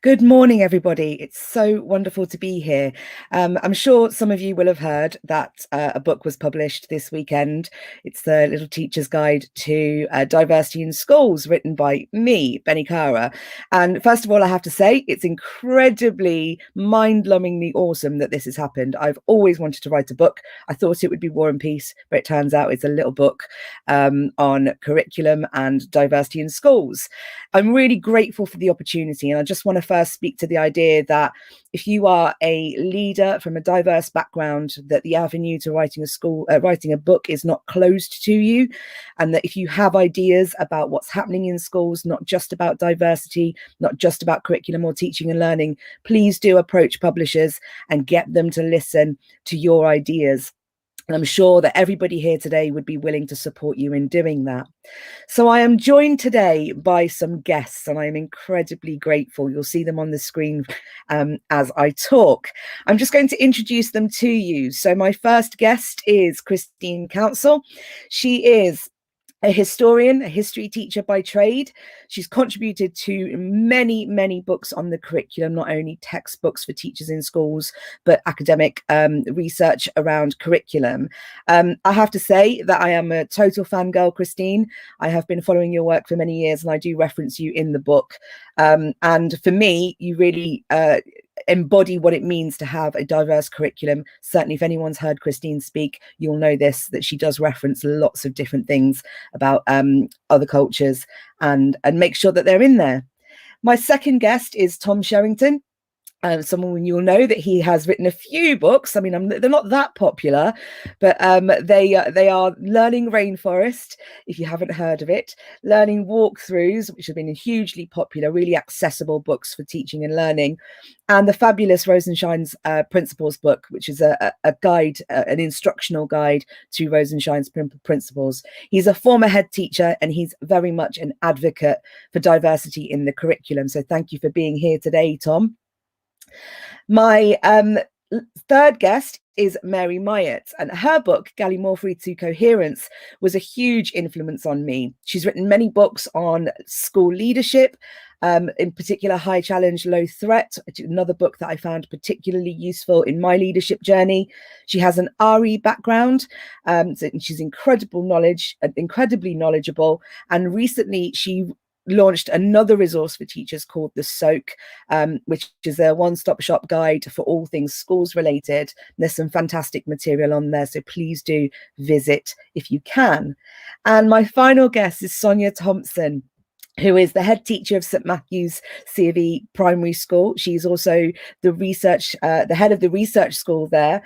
Good morning, everybody. It's so wonderful to be here. I'm sure some of you will have heard that a book was published this weekend. It's the Little Teacher's Guide to Diversity in Schools, written by me, Bennie. And first of all, I have to say, it's incredibly mind-numbingly awesome that this has happened. I've always wanted to write a book. I thought it would be War and Peace, but it turns out it's a little book on curriculum and diversity in schools. I'm really grateful for the opportunity, and I just want to first speak to the idea that if you are a leader from a diverse background, that the avenue to writing a book is not closed to you, and that if you have ideas about what's happening in schools, not just about diversity, not just about curriculum or teaching and learning, please do approach publishers and get them to listen to your ideas. And I'm sure that everybody here today would be willing to support you in doing that. So I am joined today by some guests, and I am incredibly grateful. You'll see them on the screen as I talk. I'm just going to introduce them to you. So my first guest is Christine Council. She is a historian, a history teacher by trade. She's contributed to many, many books on the curriculum, not only textbooks for teachers in schools, but academic research around curriculum. I have to say that I am a total fangirl, Christine. I have been following your work for many years, and I do reference you in the book. And for me, you really embody what it means to have a diverse curriculum. Certainly, if anyone's heard Christine speak, you'll know this, that she does reference lots of different things about other cultures and make sure that they're in there. My second guest is Tom Sherrington. Someone you'll know that he has written a few books. I mean, they're not that popular, but they are Learning Rainforest, if you haven't heard of it, Learning Walkthroughs, which have been hugely popular, really accessible books for teaching and learning, and the fabulous Rosenshine's Principles book, which is a guide, an instructional guide to Rosenshine's Principles. He's a former head teacher, and he's very much an advocate for diversity in the curriculum. So thank you for being here today, Tom. My third guest is Mary Myatt, and her book, Gallimaufry to Coherence, was a huge influence on me. She's written many books on school leadership, in particular High Challenge, Low Threat, another book that I found particularly useful in my leadership journey. She has an RE background, so she's incredibly knowledgeable, and recently she launched another resource for teachers called the Soak, which is a one-stop shop guide for all things schools related. There's some fantastic material on there, so please do visit if you can. And my final guest is Sonia Thompson, who is the head teacher of St Matthew's C of E Primary School. She's also the head of the research school there.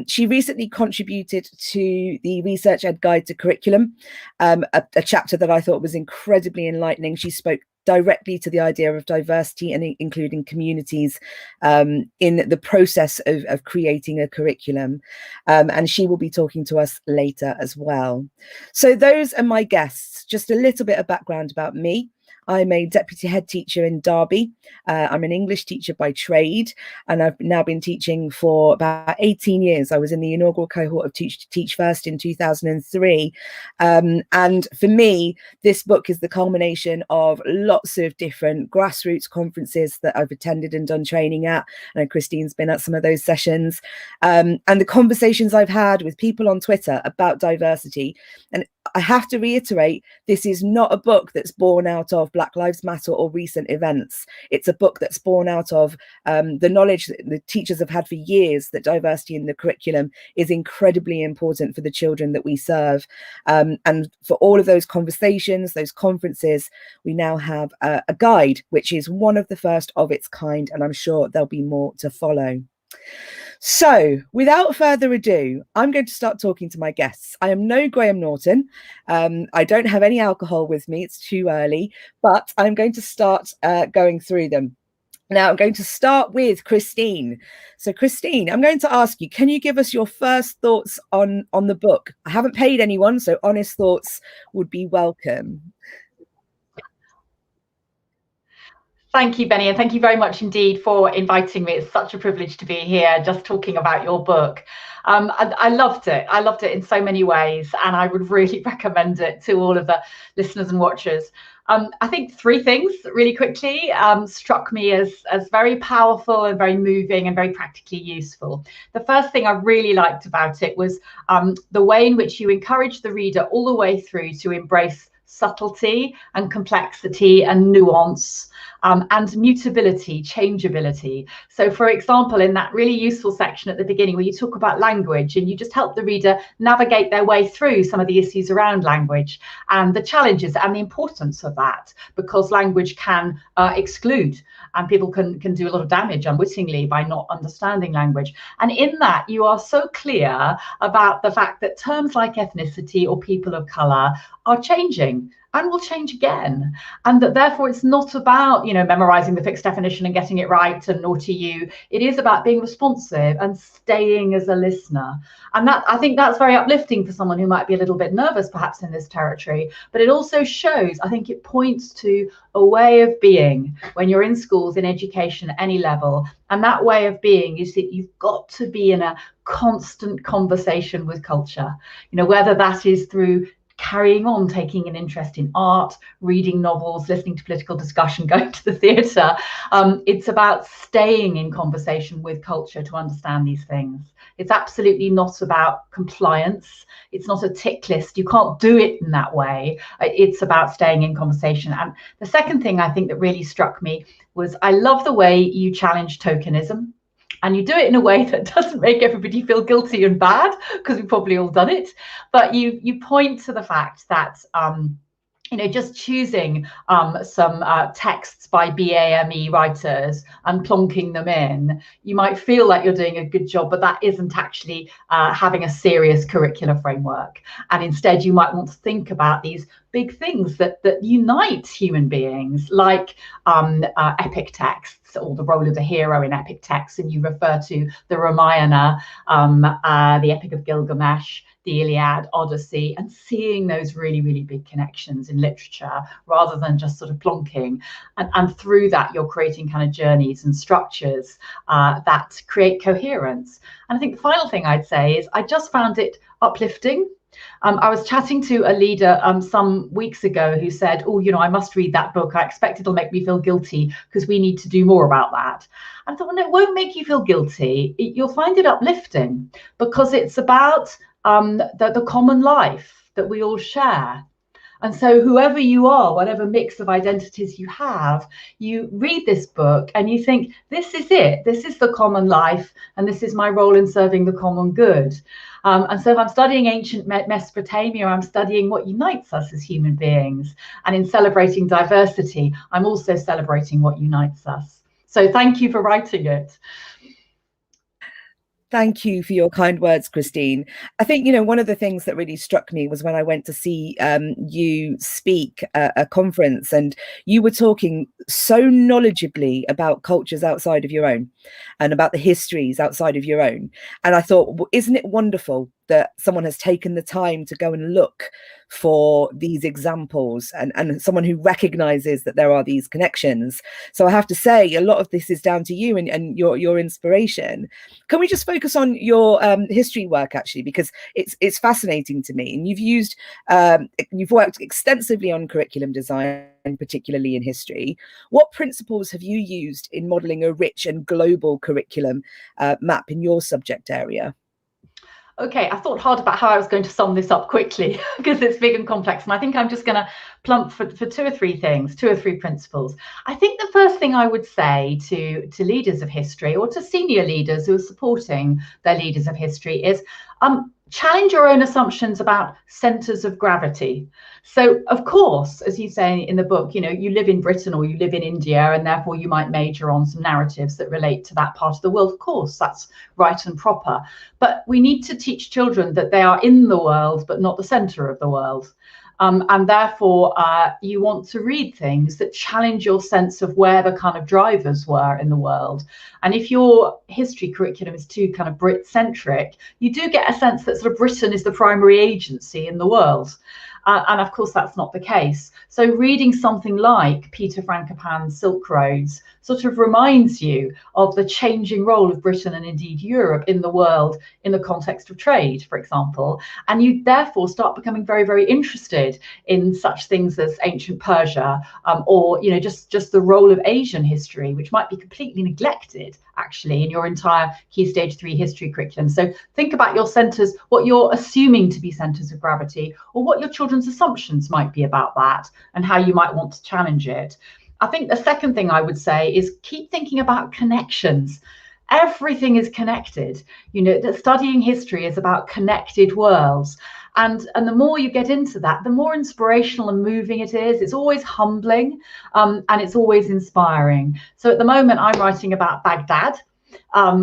She recently contributed to the Research Ed Guide to Curriculum, a chapter that I thought was incredibly enlightening. She spoke directly to the idea of diversity and including communities in the process of creating a curriculum. And she will be talking to us later as well. So those are my guests. Just a little bit of background about me. I'm a deputy head teacher in Derby. I'm an English teacher by trade, and I've now been teaching for about 18 years. I was in the inaugural cohort of Teach First in 2003. And for me, this book is the culmination of lots of different grassroots conferences that I've attended and done training at. I know Christine's been at some of those sessions, and the conversations I've had with people on Twitter about diversity. And I have to reiterate, this is not a book that's born out of Black Lives Matter or recent events. It's a book that's born out of the knowledge that the teachers have had for years that diversity in the curriculum is incredibly important for the children that we serve. And for all of those conversations, those conferences, we now have a guide, which is one of the first of its kind, and I'm sure there'll be more to follow. So without further ado, I'm going to start talking to my guests. I am no Graham Norton. I don't have any alcohol with me. It's too early, but I'm going to start going through them. Now I'm going to start with Christine. So Christine, I'm going to ask you, can you give us your first thoughts on the book? I haven't paid anyone, so honest thoughts would be welcome. Thank you, Bennie, and thank you very much indeed for inviting me. It's such a privilege to be here just talking about your book. I loved it. I loved it in so many ways, and I would really recommend it to all of the listeners and watchers. I think three things really quickly struck me as very powerful and very moving and very practically useful. The first thing I really liked about it was the way in which you encourage the reader all the way through to embrace subtlety and complexity and nuance. And mutability, changeability. So, for example, in that really useful section at the beginning where you talk about language and you just help the reader navigate their way through some of the issues around language and the challenges and the importance of that, because language can exclude, and people can do a lot of damage unwittingly by not understanding language. And in that, you are so clear about the fact that terms like ethnicity or people of colour are changing and will change again, and that therefore it's not about, you know, memorizing the fixed definition and getting it right and naughty you. It is about being responsive and staying as a listener. And that, I think that's very uplifting for someone who might be a little bit nervous perhaps in this territory. But it also shows, I think it points to a way of being when you're in schools, in education at any level. And that way of being is that you've got to be in a constant conversation with culture, you know, whether that is through carrying on taking an interest in art, reading novels, listening to political discussion, going to the theatre. It's about staying in conversation with culture to understand these things. It's absolutely not about compliance. It's not a tick list. You can't do it in that way. It's about staying in conversation. And the second thing I think that really struck me was I love the way you challenge tokenism. And you do it in a way that doesn't make everybody feel guilty and bad, because we've probably all done it. But you point to the fact that you know, just choosing some texts by BAME writers and plonking them in, you might feel like you're doing a good job, but that isn't actually having a serious curricular framework. And instead, you might want to think about these big things that unite human beings, like epic texts, or the role of the hero in epic texts. And you refer to the Ramayana, the Epic of Gilgamesh, the Iliad, Odyssey, and seeing those really, really big connections in literature rather than just sort of plonking. And through that, you're creating kind of journeys and structures that create coherence. And I think the final thing I'd say is I just found it uplifting. I was chatting to a leader some weeks ago who said, oh, you know, I must read that book. I expect it'll make me feel guilty because we need to do more about that. And I thought, well, no, it won't make you feel guilty. You'll find it uplifting because it's about the common life that we all share. And so whoever you are, whatever mix of identities you have, you read this book and you think, this is it. This is the common life, and this is my role in serving the common good. And so if I'm studying ancient Mesopotamia, I'm studying what unites us as human beings. And in celebrating diversity, I'm also celebrating what unites us. So thank you for writing it. Thank you for your kind words, Christine. I think, you know, one of the things that really struck me was when I went to see you speak at a conference, and you were talking so knowledgeably about cultures outside of your own and about the histories outside of your own. And I thought, well, isn't it wonderful that someone has taken the time to go and look for these examples, and someone who recognizes that there are these connections. So I have to say, a lot of this is down to you and your inspiration. Can we just focus on your history work, actually, because it's fascinating to me, and you've worked extensively on curriculum design, particularly in history. What principles have you used in modeling a rich and global curriculum map in your subject area? Okay, I thought hard about how I was going to sum this up quickly because it's big and complex. And I think I'm just going to plump for two or three things, two or three principles. I think the first thing I would say to leaders of history, or to senior leaders who are supporting their leaders of history, is challenge your own assumptions about centers of gravity. So, of course, as you say in the book, you know, you live in Britain or you live in India, and therefore you might major on some narratives that relate to that part of the world. Of course, that's right and proper. But we need to teach children that they are in the world, but not the center of the world. And therefore, you want to read things that challenge your sense of where the kind of drivers were in the world. And if your history curriculum is too kind of Brit-centric, you do get a sense that sort of Britain is the primary agency in the world. And of course, that's not the case. So reading something like Peter Frankopan's Silk Roads sort of reminds you of the changing role of Britain and indeed Europe in the world in the context of trade, for example. And you therefore start becoming very, very interested in such things as ancient Persia, or just the role of Asian history, which might be completely neglected actually in your entire Key Stage 3 history curriculum. So think about your centres, what you're assuming to be centres of gravity, or what your children's assumptions might be about that, and how you might want to challenge it. I think the second thing I would say is keep thinking about connections. Everything is connected. That studying history is about connected worlds. And the more you get into that, the more inspirational and moving it is. It's always humbling, and it's always inspiring. So at the moment, I'm writing about Baghdad,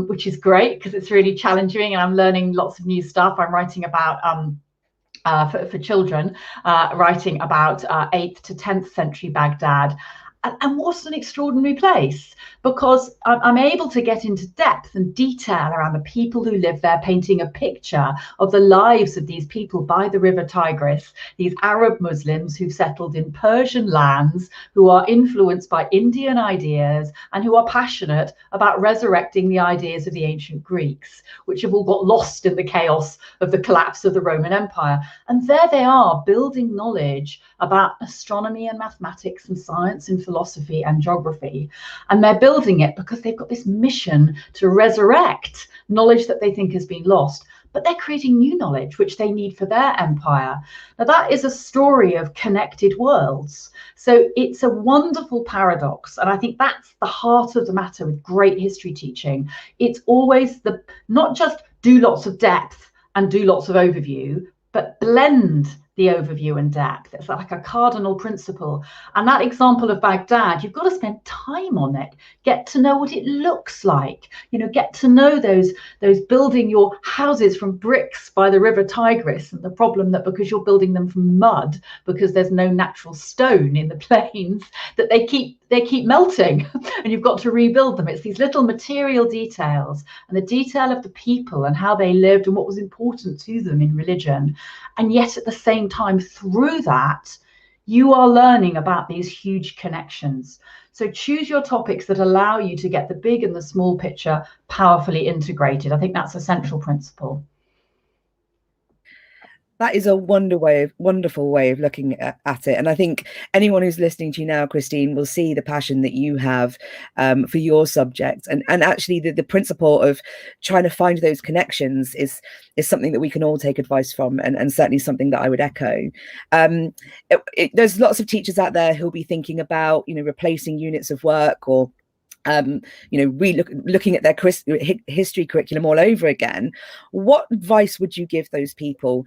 which is great because it's really challenging and I'm learning lots of new stuff. I'm writing about for children, writing about 8th to 10th century Baghdad. And what an extraordinary place, because I'm able to get into depth and detail around the people who live there, painting a picture of the lives of these people by the River Tigris, these Arab Muslims who've settled in Persian lands, who are influenced by Indian ideas and who are passionate about resurrecting the ideas of the ancient Greeks, which have all got lost in the chaos of the collapse of the Roman Empire. And there they are, building knowledge about astronomy and mathematics and science and philosophy and geography. And they're building it because they've got this mission to resurrect knowledge that they think has been lost, but they're creating new knowledge which they need for their empire. Now that is a story of connected worlds. So it's a wonderful paradox, and I think that's the heart of the matter with great history teaching. It's always not just do lots of depth and do lots of overview, but blend the overview and depth. It's like a cardinal principle. And that example of Baghdad, you've got to spend time on it, get to know what it looks like, get to know those building your houses from bricks by the River Tigris, and the problem that because you're building them from mud, because there's no natural stone in the plains, that they keep melting and you've got to rebuild them. It's these little material details and the detail of the people and how they lived and what was important to them in religion. And yet at the same time, through that, you are learning about these huge connections. So choose your topics that allow you to get the big and the small picture powerfully integrated. I think that's a central principle. That is a wonderful way of looking at it. And I think anyone who's listening to you now, Christine, will see the passion that you have for your subject. And actually the principle of trying to find those connections is something that we can all take advice from, and certainly something that I would echo. There's lots of teachers out there who'll be thinking about, replacing units of work, or looking at their history curriculum all over again. What advice would you give those people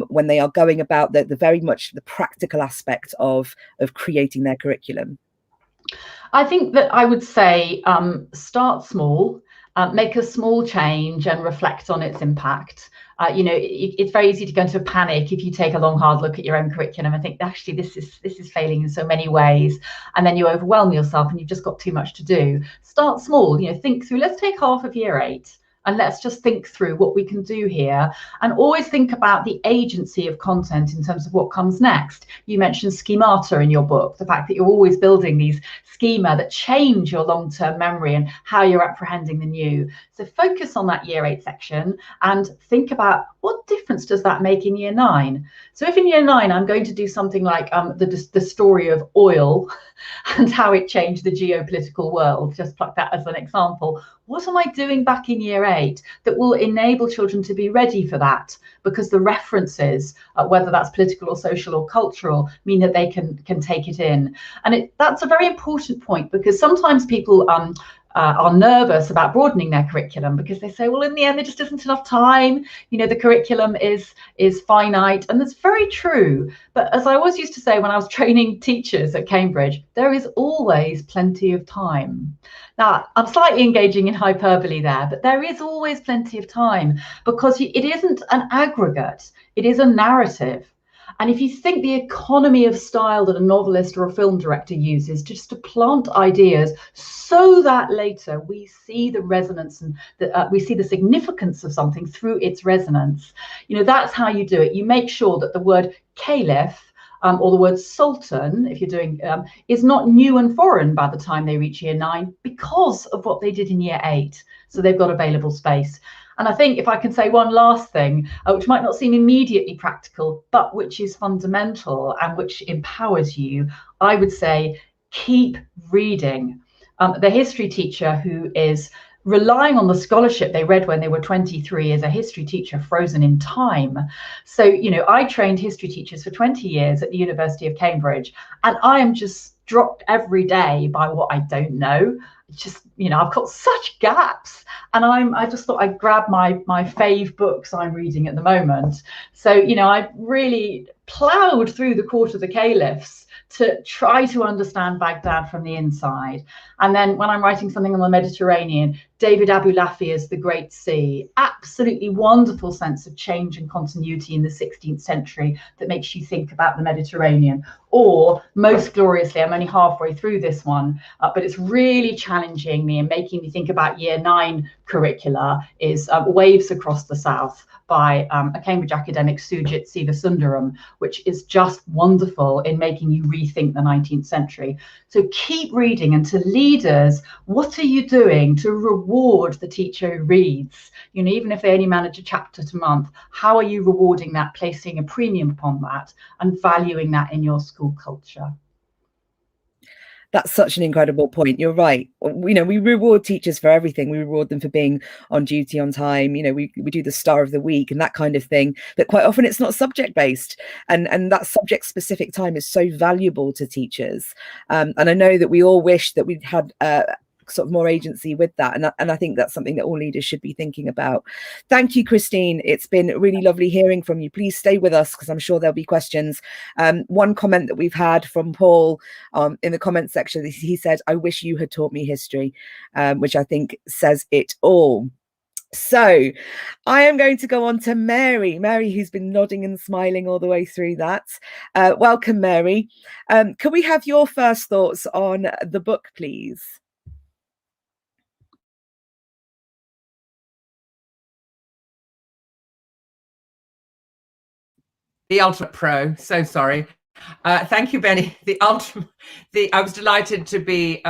when they are going about the very much the practical aspect of creating their curriculum? I think that I would say start small, make a small change and reflect on its impact. It's very easy to go into a panic if you take a long, hard look at your own curriculum and think, actually, this is failing in so many ways. And then you overwhelm yourself and you've just got too much to do. Start small, think through, let's take half of year 8. And let's just think through what we can do here, and always think about the agency of content in terms of what comes next. You mentioned schemata in your book, the fact that you're always building these schema that change your long-term memory and how you're apprehending the new. So focus on that year 8 section and think about what difference does that make in year 9. So if in year 9 I'm going to do something like the story of oil and how it changed the geopolitical world, just pluck that as an example, what am I doing back in year 8 that will enable children to be ready for that? Because the references, whether that's political or social or cultural, mean that they can take it in. And that's a very important point, because sometimes people are nervous about broadening their curriculum because they say, well, in the end, there just isn't enough time. The curriculum is finite, and that's very true. But as I always used to say when I was training teachers at Cambridge, there is always plenty of time. Now, I'm slightly engaging in hyperbole there, but there is always plenty of time, because it isn't an aggregate, it is a narrative. And if you think the economy of style that a novelist or a film director uses just to plant ideas so that later we see the resonance and we see the significance of something through its resonance, that's how you do it. You make sure that the word caliph or the word sultan, if you're doing, is not new and foreign by the time they reach year 9 because of what they did in year 8. So they've got available space. And I think if I can say one last thing, which might not seem immediately practical, but which is fundamental and which empowers you, I would say keep reading. The history teacher who is relying on the scholarship they read when they were 23 is a history teacher frozen in time. So, you know, I trained history teachers for 20 years at the University of Cambridge, and I am just dropped every day by what I don't know. It's just, you know, I've got such gaps, and I just thought I'd grab my fave books I'm reading at the moment. So, you know, I really ploughed through the Court of the Caliphs to try to understand Baghdad from the inside. And then when I'm writing something on the Mediterranean, David Abulafia's The Great Sea, absolutely wonderful sense of change and continuity in the 16th century that makes you think about the Mediterranean. Or most gloriously, I'm only halfway through this one, but it's really challenging me and making me think about year 9 curricula, is Waves Across the South by a Cambridge academic, Sujit Sivasundaram, which is just wonderful in making you rethink the 19th century. So keep reading. And to leaders, what are you doing to reward the teacher who reads? You know, even if they only manage a chapter a month, how are you rewarding that, placing a premium upon that and valuing that in your school culture? That's such an incredible point. You're right. You know, we reward teachers for everything. We reward them for being on duty on time. You know, we do the star of the week and that kind of thing. But quite often it's not subject based. And that subject specific time is so valuable to teachers. And I know that we all wish that we'd had sort of more agency with that. And I think that's something that all leaders should be thinking about. Thank you, Christine. It's been really lovely hearing from you. Please stay with us because I'm sure there'll be questions. One comment that we've had from Paul in the comment section, he said, "I wish you had taught me history," which I think says it all. So I am going to go on to Mary, who's been nodding and smiling all the way through that. Welcome, Mary. Can we have your first thoughts on the book, please? The ultimate pro. So sorry. Thank you, Benny. I was delighted to be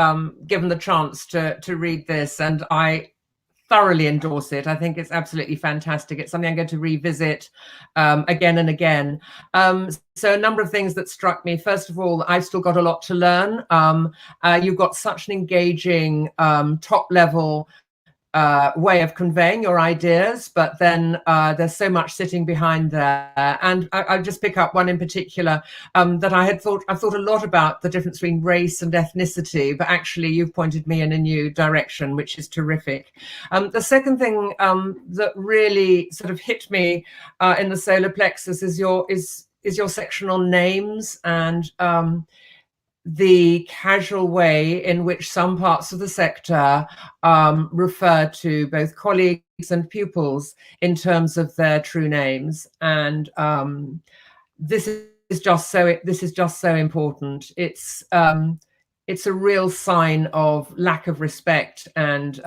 given the chance to read this, and I thoroughly endorse it. I think it's absolutely fantastic. It's something I'm going to revisit again and again. So a number of things that struck me. First of all, I've still got a lot to learn. You've got such an engaging top level way of conveying your ideas, but then there's so much sitting behind there. And I'll just pick up one in particular that I've thought a lot about the difference between race and ethnicity, but actually you've pointed me in a new direction, which is terrific. The second thing that really sort of hit me in the solar plexus is your section on names and the casual way in which some parts of the sector refer to both colleagues and pupils in terms of their true names. And this is just so important. It's a real sign of lack of respect and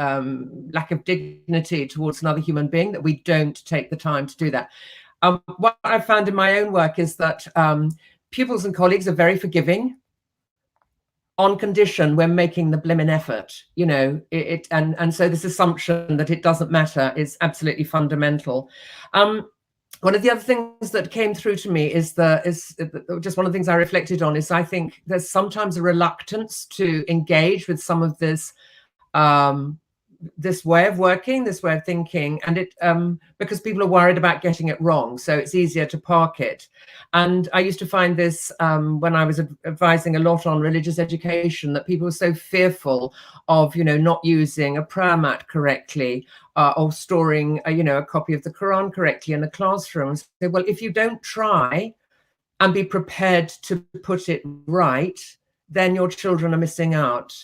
lack of dignity towards another human being that we don't take the time to do that. What I've found in my own work is that pupils and colleagues are very forgiving, on condition we're making the blimmin' effort, you know, and so this assumption that it doesn't matter is absolutely fundamental. One of the other things that came through to me is just one of the things I reflected on is I think there's sometimes a reluctance to engage with some of this this way of working, this way of thinking, and it because people are worried about getting it wrong, so it's easier to park it. And I used to find this when I was advising a lot on religious education, that people were so fearful of, you know, not using a prayer mat correctly or storing a copy of the Quran correctly in the classroom. So, well, if you don't try and be prepared to put it right, then your children are missing out.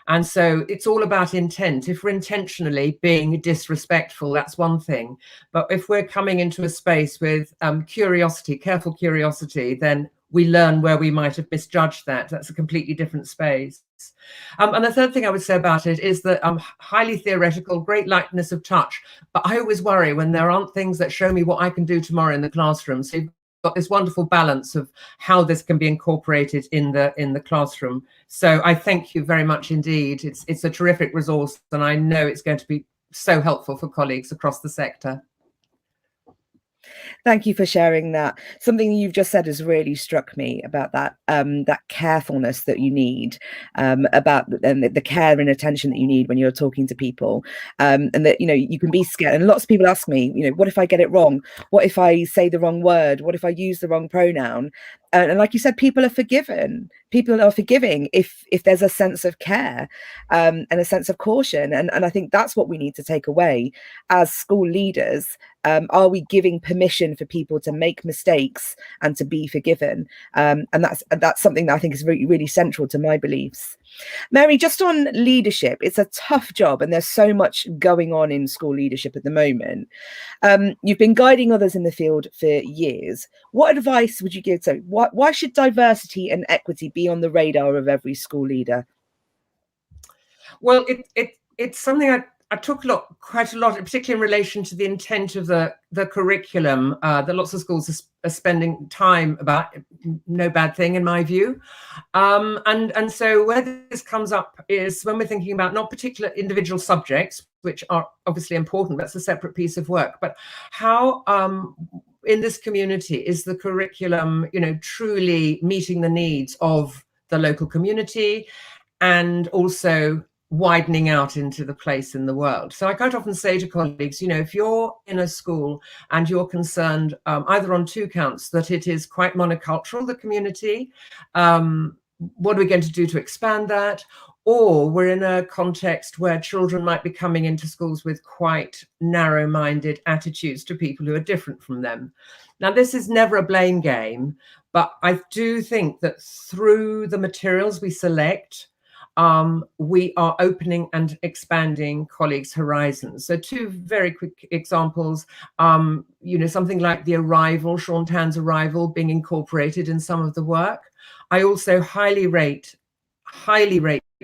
And so it's all about intent. If we're intentionally being disrespectful, that's one thing. But if we're coming into a space with curiosity, careful curiosity, then we learn where we might have misjudged that. That's a completely different space. And the third thing I would say about it is that highly theoretical, great lightness of touch. But I always worry when there aren't things that show me what I can do tomorrow in the classroom. So you've got this wonderful balance of how this can be incorporated in the classroom. So I thank you very much indeed. It's a terrific resource, and I know it's going to be so helpful for colleagues across the sector. Thank you for sharing that. Something you've just said has really struck me about that that carefulness that you need, about the care and attention that you need when you're talking to people, and that, you know, you can be scared. And lots of people ask me, you know, what if I get it wrong? What if I say the wrong word? What if I use the wrong pronoun? And like you said, people are forgiven. People are forgiving if there's a sense of care, and a sense of caution. And I think that's what we need to take away as school leaders. Are we giving permission for people to make mistakes and to be forgiven? And that's something that I think is really, really central to my beliefs. Mary, just on leadership, it's a tough job, and there's so much going on in school leadership at the moment. You've been guiding others in the field for years. What advice would you give to why should diversity and equity be on the radar of every school leader? Well, it's something I took quite a lot, particularly in relation to the intent of the curriculum that lots of schools are spending time about. No bad thing, in my view. And so where this comes up is when we're thinking about not particular individual subjects, which are obviously important, that's a separate piece of work, but how in this community is the curriculum, you know, truly meeting the needs of the local community, and also widening out into the place in the world. So I quite often say to colleagues, you know, if you're in a school and you're concerned either on two counts, that it is quite monocultural, the community, what are we going to do to expand that? Or we're in a context where children might be coming into schools with quite narrow-minded attitudes to people who are different from them. Now, this is never a blame game, but I do think that through the materials we select, we are opening and expanding colleagues' horizons. So two very quick examples, you know, something like The Arrival, Sean Tan's Arrival, being incorporated in some of the work. I also highly rate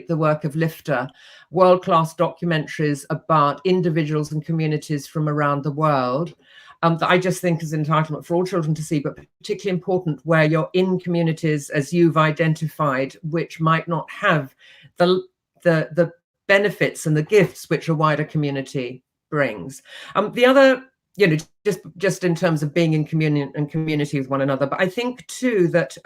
the work of Lifter, world-class documentaries about individuals and communities from around the world, that I just think is an entitlement for all children to see, but particularly important where you're in communities, as you've identified, which might not have the benefits and the gifts which a wider community brings. The other, you know, just in terms of being in communion and community with one another, but I think too that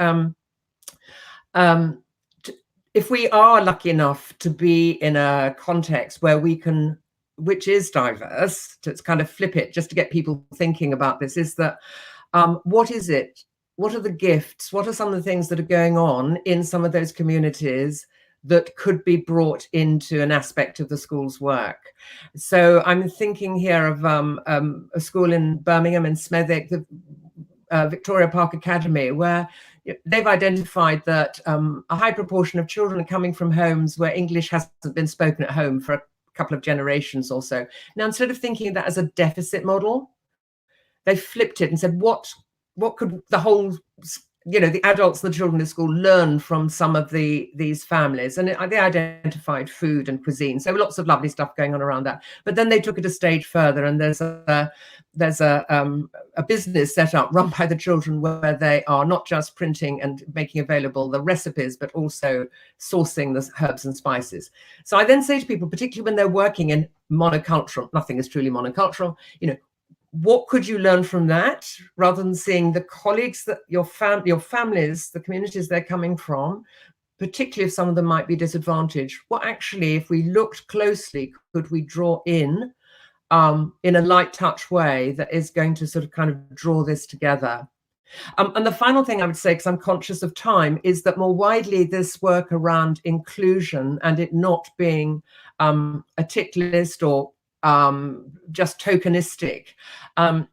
if we are lucky enough to be in a context where we can, which is diverse, to kind of flip it just to get people thinking about this, is that what is it? What are the gifts? What are some of the things that are going on in some of those communities that could be brought into an aspect of the school's work? So I'm thinking here of a school in Birmingham, in Smethwick, the Victoria Park Academy, where they've identified that a high proportion of children are coming from homes where English hasn't been spoken at home for a couple of generations or so. Now, instead of thinking of that as a deficit model, they flipped it and said, what could the whole, you know, the adults and the children in school learn from some of these families? And they identified food and cuisine. So lots of lovely stuff going on around that. But then they took it a stage further, and there's a business set up run by the children where they are not just printing and making available the recipes, but also sourcing the herbs and spices. So I then say to people, particularly when they're working in monocultural, nothing is truly monocultural, you know, what could you learn from that, rather than seeing the colleagues that your families, the communities they're coming from, particularly if some of them might be disadvantaged? What actually, if we looked closely, could we draw in a light touch way that is going to sort of kind of draw this together? And the final thing I would say, because I'm conscious of time, is that more widely this work around inclusion and it not being a tick list or just tokenistic. I'm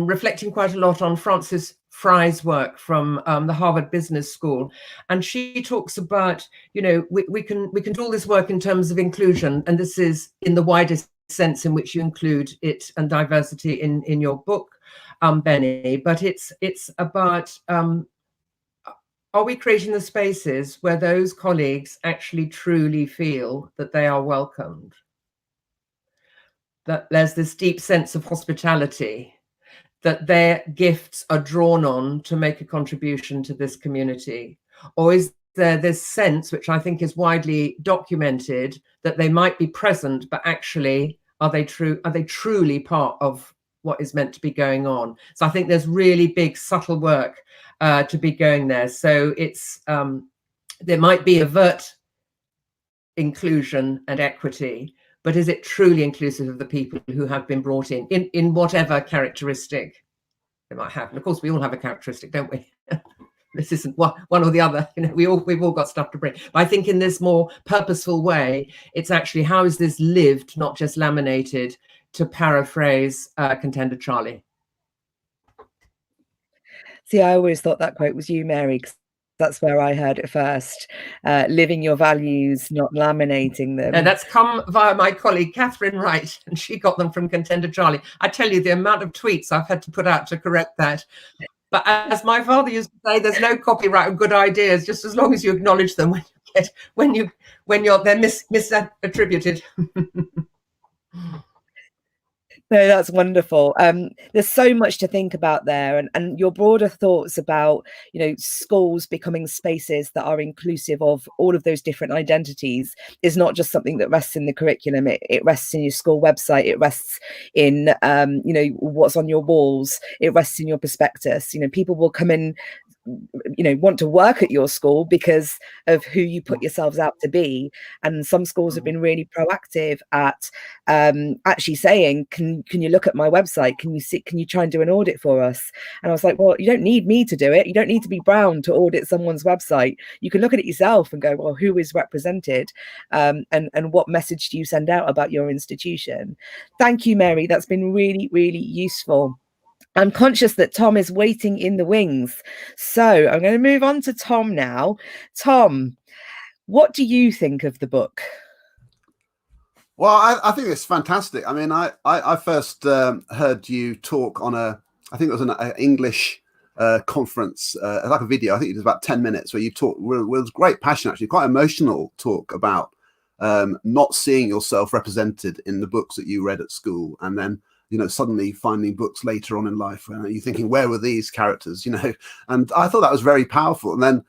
reflecting quite a lot on Frances Fry's work from the Harvard Business School, and she talks about, you know, we can do all this work in terms of inclusion, and this is in the widest sense in which you include it and diversity in your book, Bennie. But it's about are we creating the spaces where those colleagues actually truly feel that they are welcomed? That there's this deep sense of hospitality, that their gifts are drawn on to make a contribution to this community? Or is there this sense, which I think is widely documented, that they might be present, but actually are they truly part of what is meant to be going on? So I think there's really big subtle work to be going there. So it's there might be overt inclusion and equity, but is it truly inclusive of the people who have been brought in whatever characteristic they might have? And of course, we all have a characteristic, don't we? This isn't one or the other. You know, we've all got stuff to bring. But I think in this more purposeful way, it's actually how is this lived, not just laminated, to paraphrase Contender Charlie. See, I always thought that quote was you, Mary, 'cause that's where I heard it first. Living your values, not laminating them. And that's come via my colleague Catherine Wright, and she got them from Contender Charlie. I tell you, the amount of tweets I've had to put out to correct that. But as my father used to say, there's no copyright of good ideas, just as long as you acknowledge them when they're misattributed. No, that's wonderful. There's so much to think about there, and your broader thoughts about, you know, schools becoming spaces that are inclusive of all of those different identities is not just something that rests in the curriculum. It rests in your school website. It rests in, you know, what's on your walls. It rests in your prospectus. You know, people will come in, you know, want to work at your school because of who you put yourselves out to be. And some schools have been really proactive at actually saying, can you look at my website? Can you try and do an audit for us? And I was like, well, you don't need me to do it. You don't need to be Brown to audit someone's website. You can look at it yourself and go, well, who is represented? And what message do you send out about your institution? Thank you, Mary. That's been really, really useful. I'm conscious that Tom is waiting in the wings. So I'm going to move on to Tom now. Tom, what do you think of the book? Well, I think it's fantastic. I mean, I first heard you talk on I think it was an English conference, like a video. I think it was about 10 minutes where you talked with great passion, actually, quite emotional talk about not seeing yourself represented in the books that you read at school. And then, you know, suddenly finding books later on in life where you're thinking, where were these characters, you know? And I thought that was very powerful. And then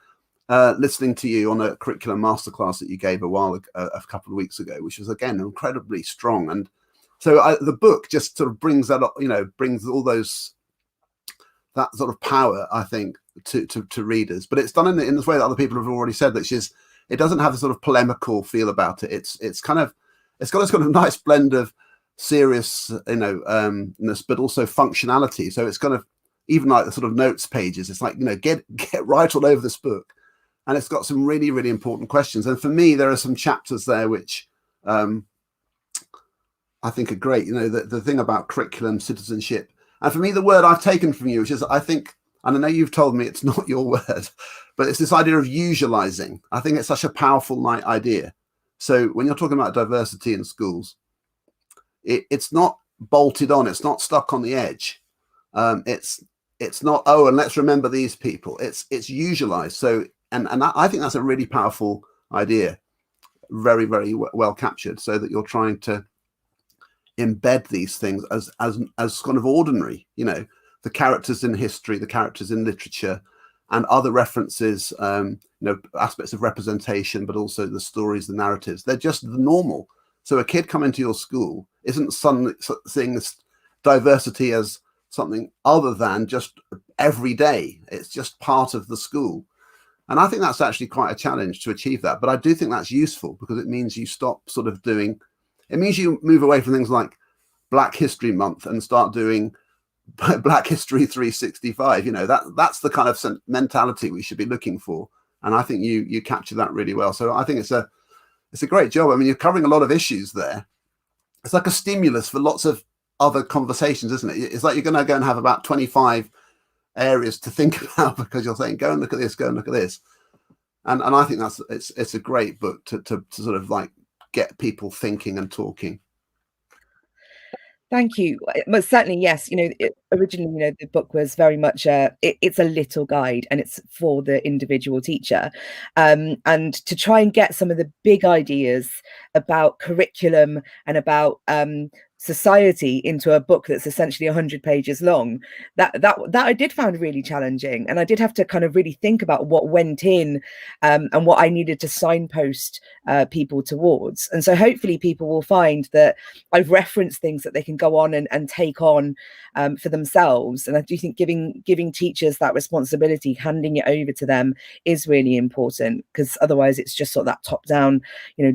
listening to you on a curriculum masterclass that you gave a couple of weeks ago, which was, again, incredibly strong. And so the book just sort of brings that up, you know, brings all that sort of power, I think, to readers. But it's done in this way that other people have already said, which is it doesn't have a sort of polemical feel about it. It's got a sort of nice blend of serious, you know, but also functionality. So it's kind of even like the sort of notes pages. It's like, you know, get right all over this book, and it's got some really, really important questions. And for me, there are some chapters there which I think are great. You know, the thing about curriculum, citizenship, and for me, the word I've taken from you, which is I think, and I know you've told me it's not your word, but it's this idea of usualizing. I think it's such a powerful idea. So when you're talking about diversity in schools, it's not bolted on. It's not stuck on the edge. It's not, oh, and let's remember these people. It's usualized. So, and I think that's a really powerful idea. Very, very well captured, so that you're trying to embed these things as kind of ordinary, you know, the characters in history, the characters in literature, and other references, you know, aspects of representation, but also the stories, the narratives. They're just the normal. So a kid coming to your school isn't suddenly seeing this diversity as something other than just every day. It's just part of the school. And I think that's actually quite a challenge to achieve that. But I do think that's useful because it means you stop sort of doing, it means you move away from things like Black History Month and start doing Black History 365. You know, that's the kind of mentality we should be looking for. And I think you capture that really well. So I think it's a great job. I mean, you're covering a lot of issues there. It's like a stimulus for lots of other conversations, isn't it? It's like you're going to go and have about 25 areas to think about because you're saying, go and look at this, go and look at this. And I think it's a great book to sort of like get people thinking and talking. Thank you. But certainly, yes, you know, originally, you know, the book was very much it's a little guide, and it's for the individual teacher. And to try and get some of the big ideas about curriculum and about society into a book that's essentially 100 pages long, that I did find really challenging, and I did have to kind of really think about what went in, and what I needed to signpost people towards. And so hopefully people will find that I've referenced things that they can go on and take on for themselves. And I do think giving teachers that responsibility, handing it over to them, is really important, because otherwise it's just sort of that top down,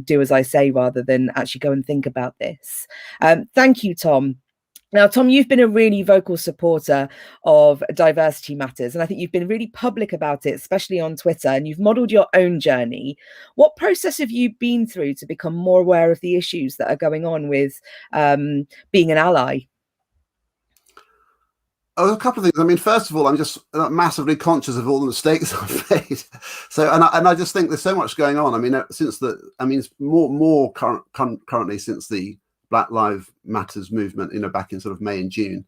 do as I say, rather than actually go and think about this. Thank you, Tom. Now, Tom, you've been a really vocal supporter of diversity matters, and I think you've been really public about it, especially on Twitter, and you've modelled your own journey. What process have you been through to become more aware of the issues that are going on with being an ally? Oh, a couple of things. I mean, first of all, I'm just massively conscious of all the mistakes I've made. So, and I just think there's so much going on. I mean, it's more currently since the Black Lives Matters movement, back in sort of May and June,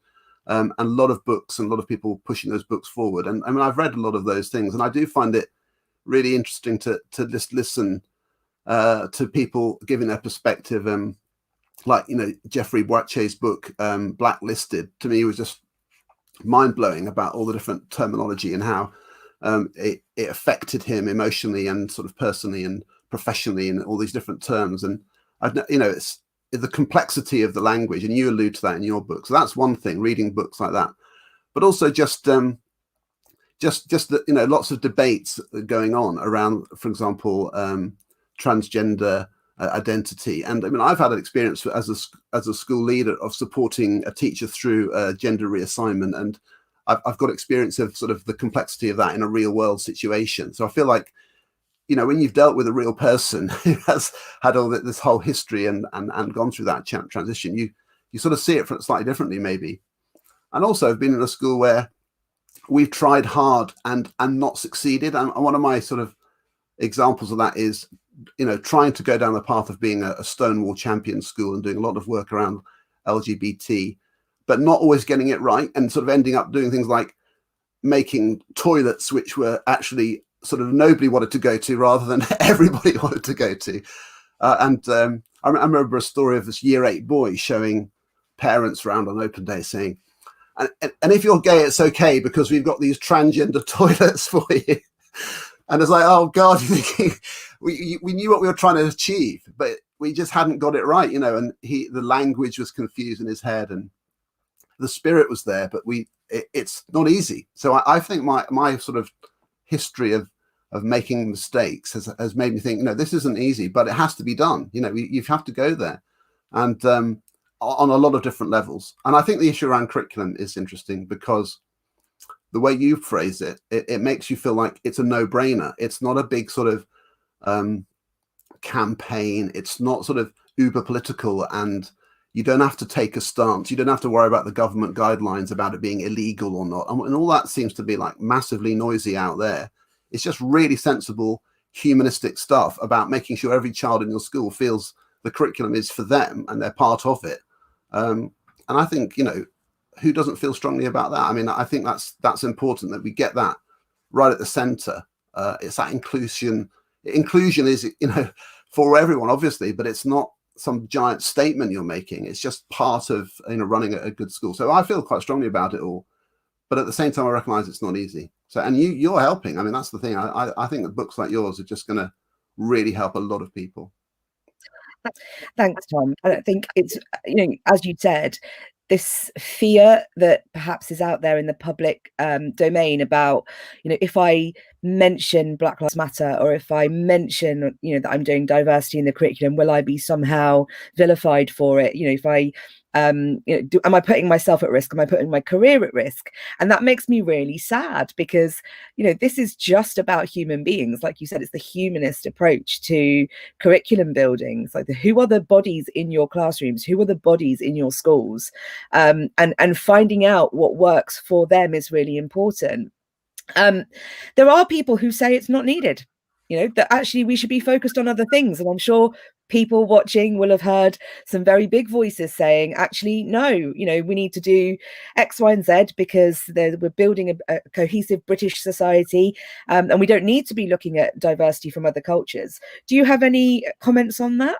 and a lot of books and a lot of people pushing those books forward. And I mean, I've read a lot of those things, and I do find it really interesting to just listen to people giving their perspective. Like, Jeffrey Boache's book, Blacklisted, to me was just mind-blowing about all the different terminology and how it affected him emotionally and sort of personally and professionally in all these different terms. And it's the complexity of the language, and you allude to that in your book. So that's one thing, reading books like that, but also just that, lots of debates going on around, for example, transgender identity. And I mean, I've had an experience as a school leader of supporting a teacher through gender reassignment, and I've got experience of sort of the complexity of that in a real world situation. So I feel like, when you've dealt with a real person who has had all this whole history and gone through that transition, you sort of see it slightly differently, maybe. And also, I've been in a school where we've tried hard and not succeeded. And one of my sort of examples of that is, trying to go down the path of being a Stonewall champion school and doing a lot of work around LGBT, but not always getting it right, and sort of ending up doing things like making toilets which were actually sort of nobody wanted to go to rather than everybody wanted to go to. I remember a story of this year 8 boy showing parents around on open day saying, and if you're gay, it's okay because we've got these transgender toilets for you. And it's like, oh God, you're thinking, we knew what we were trying to achieve, but we just hadn't got it right, and the language was confused in his head, and the spirit was there, but it's not easy. So I think my sort of history of making mistakes has made me think, this isn't easy, but it has to be done. You have to go there, and on a lot of different levels. And I think the issue around curriculum is interesting because the way you phrase it makes you feel like it's a no-brainer. It's not a big sort of campaign. It's not sort of uber political, and you don't have to take a stance. You don't have to worry about the government guidelines about it being illegal or not. And all that seems to be like massively noisy out there. It's just really sensible, humanistic stuff about making sure every child in your school feels the curriculum is for them and they're part of it. And I think, who doesn't feel strongly about that? I mean, I think that's important that we get that right at the center. It's that inclusion. Inclusion is, for everyone, obviously, but it's not some giant statement you're making. It's just part of, running a good school. So I feel quite strongly about it all, but at the same time, I recognize it's not easy. So, and you're helping. I mean, that's the thing. I think that books like yours are just going to really help a lot of people. Thanks, Tom. I think it's, as you said, this fear that perhaps is out there in the public domain about, if I mention Black Lives Matter, or if I mention, that I'm doing diversity in the curriculum, will I be somehow vilified for it? If I, am I putting myself at risk? Am I putting my career at risk? And that makes me really sad because, this is just about human beings. Like you said, it's the humanist approach to curriculum building. It's like who are the bodies in your classrooms? Who are the bodies in your schools? And finding out what works for them is really important. There are people who say it's not needed, that actually we should be focused on other things. And I'm sure people watching will have heard some very big voices saying, actually, no, we need to do X, Y, and Z because we're building a cohesive British society, and we don't need to be looking at diversity from other cultures. Do you have any comments on that?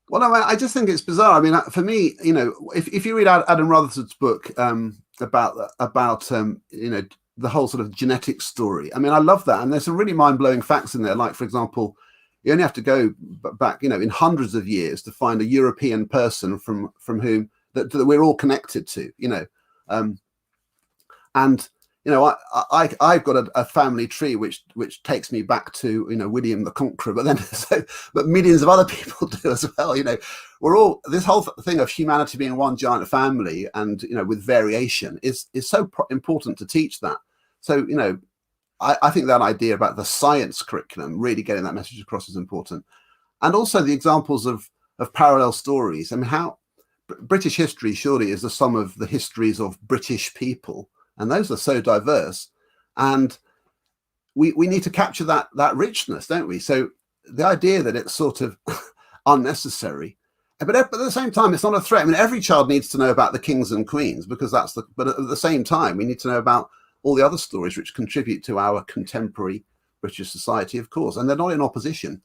Well, I just think it's bizarre. I mean, for me, you know, if you read Adam Rutherford's book about you know, the whole sort of genetic story, I mean, I love that, and there's some really mind-blowing facts in there. Like, for example, you only have to go back, you know, in hundreds of years to find a European person from whom that we're all connected to, you know, and you know, I've got a family tree which takes me back to, you know, William the Conqueror, but then but millions of other people do as well. You know, we're all, this whole thing of humanity being one giant family, and you know, with variation is so important to teach that. So you know, I think that idea about the science curriculum, really getting that message across, is important, and also the examples of parallel stories. I mean, how British history surely is the sum of the histories of British people. And those are so diverse, and we need to capture that richness, don't we? So the idea that it's sort of unnecessary, but at the same time, it's not a threat. I mean, every child needs to know about the kings and queens, because that's the. But at the same time, we need to know about all the other stories which contribute to our contemporary British society, of course, and they're not in opposition.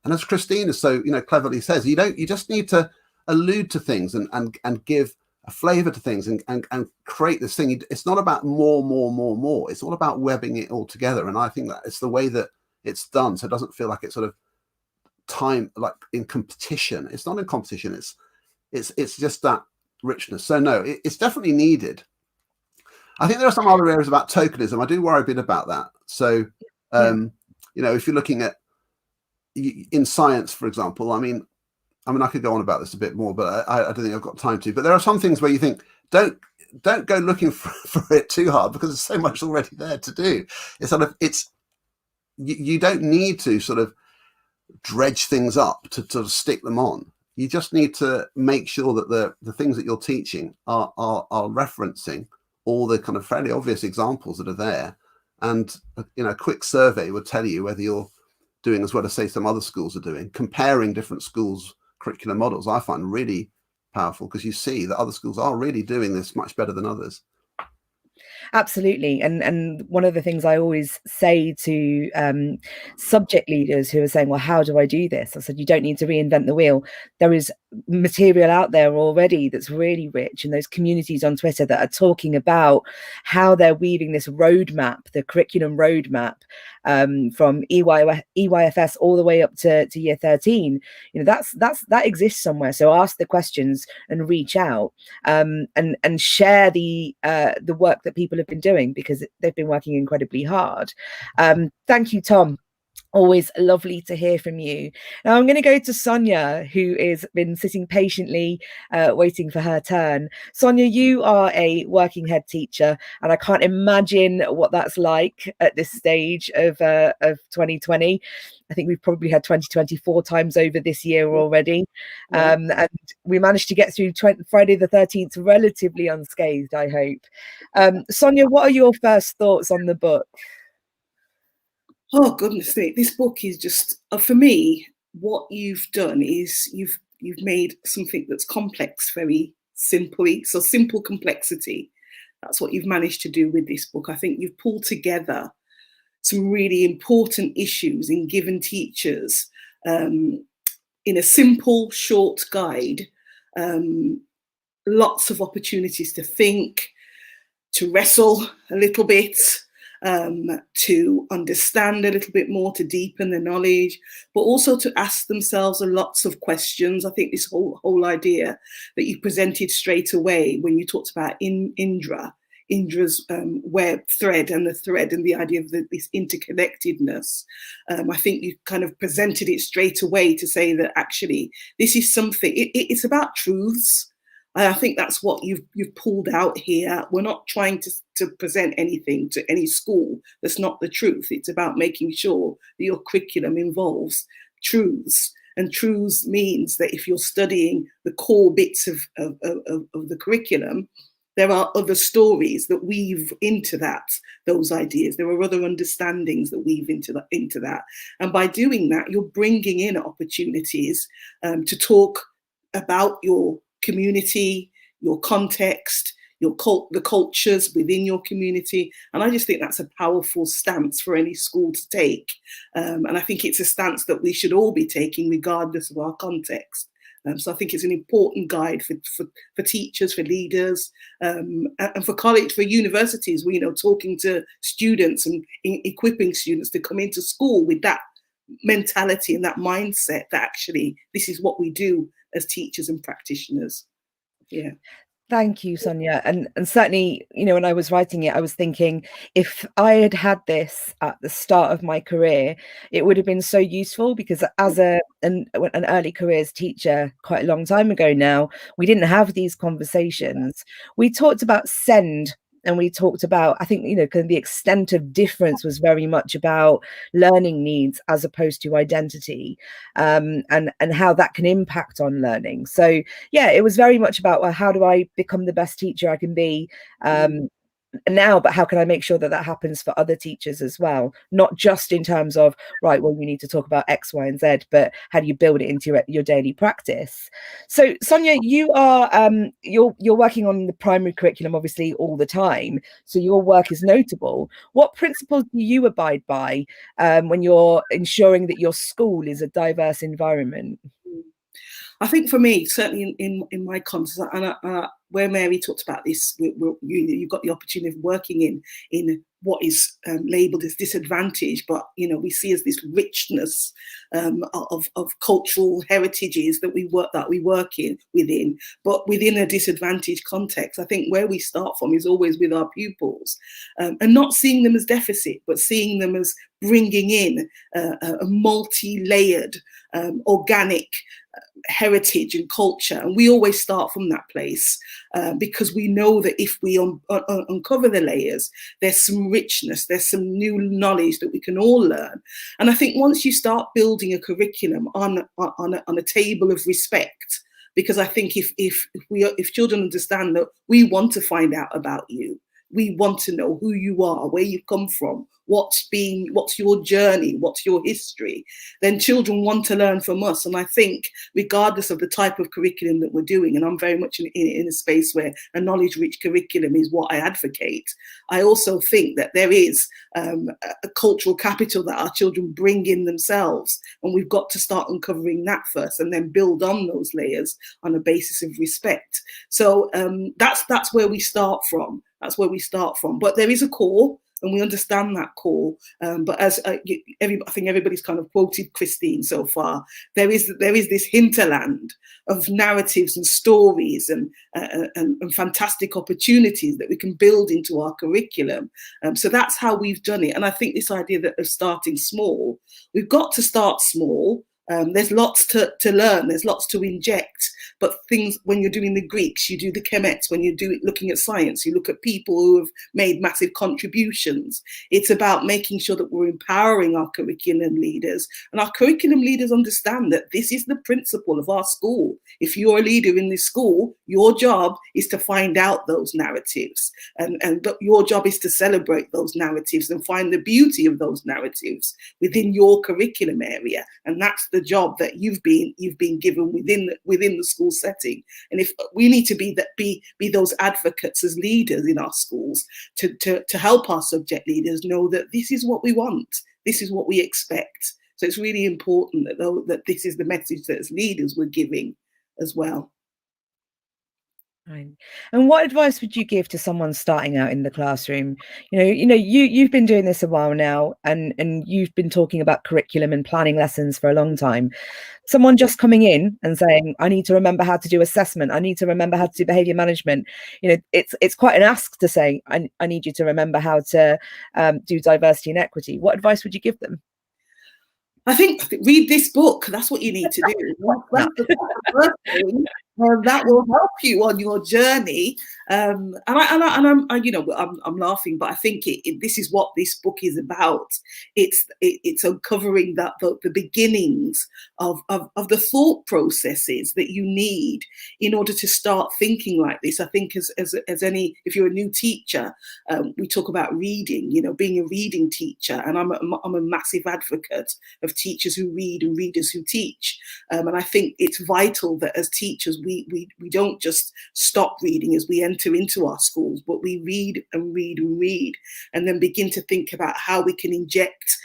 And as Christina so, you know, cleverly says, you just need to allude to things and give a flavor to things and create this thing. It's not about more. It's all about webbing it all together. And I think that it's the way that it's done, so it doesn't feel like it's sort of time, like in competition. It's not in competition. It's just that richness. So no, it's definitely needed. I think there are some other areas about tokenism. I do worry a bit about that. So, you know, if you're looking at in science, for example, I mean, I could go on about this a bit more, but I don't think I've got time to. But there are some things where you think, don't go looking for it too hard, because there's so much already there to do. It's sort of, you don't need to sort of dredge things up to sort of stick them on. You just need to make sure that the things that you're teaching are referencing all the kind of fairly obvious examples that are there. And you know, a quick survey would tell you whether you're doing as well as, say, some other schools are doing. Comparing different schools' curriculum models, I find really powerful, because you see that other schools are really doing this much better than others. Absolutely. And one of the things I always say to subject leaders who are saying, well, how do I do this? I said, you don't need to reinvent the wheel. There is material out there already that's really rich, and those communities on Twitter that are talking about how they're weaving this roadmap, the curriculum roadmap, from EYFS all the way up to year 13. You know, that exists somewhere. So ask the questions and reach out, and share the work that people have been doing, because they've been working incredibly hard. Thank you, Tom. Always lovely to hear from you. Now I'm going to go to Sonia, who has been sitting patiently waiting for her turn. Sonia, you are a working head teacher, and I can't imagine what that's like at this stage of 2020. I think we've probably had 2024 times over this year already. And we managed to get through Friday the 13th relatively unscathed, I hope. Sonia, what are your first thoughts on the book? Oh, goodness me. This book is just, for me, what you've done is you've made something that's complex very simply. So simple complexity. That's what you've managed to do with this book. I think you've pulled together some really important issues and given teachers in a simple, short guide, lots of opportunities to think, to wrestle a little bit, to understand a little bit more, to deepen the knowledge, but also to ask themselves lots of questions. I think this whole idea that you presented straight away when you talked about Indra's web thread and the idea of this interconnectedness. I think you kind of presented it straight away to say that actually this is something, it's about truths. I think that's what you've pulled out here. We're not trying to present anything to any school that's not the truth. It's about making sure that your curriculum involves truths. And truths means that if you're studying the core bits of the curriculum, there are other stories that weave into those ideas. There are other understandings that weave into that. And by doing that, you're bringing in opportunities to talk about your community, your context, the cultures within your community. And I just think that's a powerful stance for any school to take. And I think it's a stance that we should all be taking regardless of our context. So I think it's an important guide for teachers, for leaders, and for college, for universities. You know, talking to students and equipping students to come into school with that mentality and that mindset that actually this is what we do as teachers and practitioners. Yeah. Thank you, Sonia. And certainly, you know, when I was writing it, I was thinking if I had had this at the start of my career, it would have been so useful, because as an early careers teacher quite a long time ago now, we didn't have these conversations. We talked about send, and we talked about, I think, you know, kind of the extent of difference was very much about learning needs as opposed to identity, and how that can impact on learning. So yeah, it was very much about, well, how do I become the best teacher I can be now, but how can I make sure that that happens for other teachers as well, not just in terms of, right, well, we need to talk about X, Y, and Z, but how do you build it into your daily practice? So Sonia, you are you're working on the primary curriculum obviously all the time, so your work is notable. What principles do you abide by when you're ensuring that your school is a diverse environment? I think for me, certainly in my context, and where Mary talked about this, you got the opportunity of working in what is labelled as disadvantage, but you know we see as this richness of cultural heritages that we work within, but within a disadvantaged context. I think where we start from is always with our pupils, and not seeing them as deficit, but seeing them as bringing in a multi-layered, organic heritage and culture. And we always start from that place because we know that if we uncover the layers, there's some richness, there's some new knowledge that we can all learn. And I think once you start building a curriculum on a table of respect, because I think if children understand that we want to find out about you, we want to know who you are, where you've come from, what's your journey, what's your history, then children want to learn from us. And I think regardless of the type of curriculum that we're doing, and I'm very much in a space where a knowledge-rich curriculum is what I advocate, I also think that there is a cultural capital that our children bring in themselves, and we've got to start uncovering that first and then build on those layers on a basis of respect. So that's where we start from. That's where we start from. But there is a core, and we understand that core. But as I think everybody's kind of quoted Christine so far, there is this hinterland of narratives and stories and fantastic opportunities that we can build into our curriculum. So that's how we've done it. And I think this idea of starting small, we've got to start small. There's lots to learn, there's lots to inject, but things, when you're doing the Greeks, you do the chemets. When you do it looking at science, you look at people who have made massive contributions. It's about making sure that we're empowering our curriculum leaders, and our curriculum leaders understand that this is the principle of our school. If you're a leader in this school, your job is to find out those narratives, and your job is to celebrate those narratives and find the beauty of those narratives within your curriculum area. And that's the job that you've been given within the school setting. And if we need to be those advocates as leaders in our schools to help our subject leaders know that this is what we want, this is what we expect. So it's really important that this is the message that as leaders we're giving as well. Right. And what advice would you give to someone starting out in the classroom? You've been doing this a while now, and you've been talking about curriculum and planning lessons for a long time. Someone just coming in and saying, I need to remember how to do assessment, I need to remember how to do behavior management. It's quite an ask to say, I need you to remember how to do diversity and equity. What advice would you give them? I think read this book. That's what you need to do. That's the first thing. That will help you on your journey. I'm laughing, but I think this is what this book is about. It's uncovering the beginnings of the thought processes that you need in order to start thinking like this. I think if you're a new teacher, we talk about reading. Being a reading teacher, and I'm a massive advocate of teachers who read and readers who teach. And I think it's vital that as teachers we don't just stop reading as we enter into our schools, but we read and read and read, and then begin to think about how we can inject